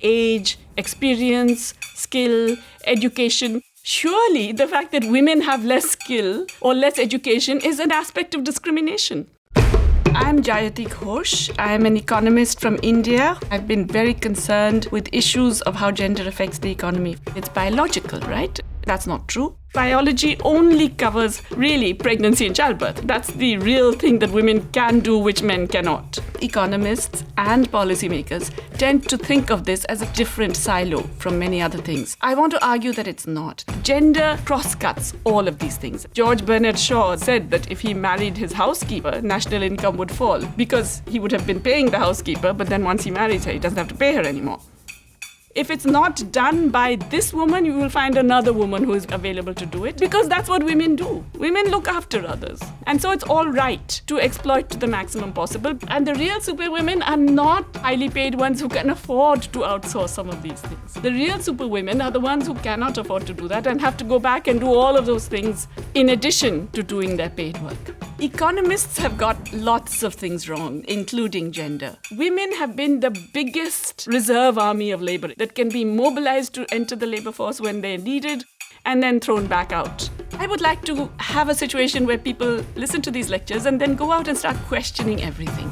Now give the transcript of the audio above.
age, experience, skill, education. Surely the fact that women have less skill or less education is an aspect of discrimination. I'm Jayati Ghosh. I'm an economist from India. I've been very concerned with issues of how gender affects the economy. It's biological, right? That's not true. Biology only covers really pregnancy and childbirth. That's the real thing that women can do which men cannot. Economists and policymakers tend to think of this as a different silo from many other things. I want to argue that it's not. Gender crosscuts all of these things. George Bernard Shaw said that if he married his housekeeper, national income would fall because he would have been paying the housekeeper, but then once he marries her, he doesn't have to pay her anymore. If it's not done by this woman, you will find another woman who is available to do it because that's what women do. Women look after others. And so it's all right to exploit to the maximum possible. And the real superwomen are not highly paid ones who can afford to outsource some of these things. The real superwomen are the ones who cannot afford to do that and have to go back and do all of those things in addition to doing their paid work. Economists have got lots of things wrong, including gender. Women have been the biggest reserve army of labor that can be mobilized to enter the labor force when they're needed and then thrown back out. I would like to have a situation where people listen to these lectures and then go out and start questioning everything.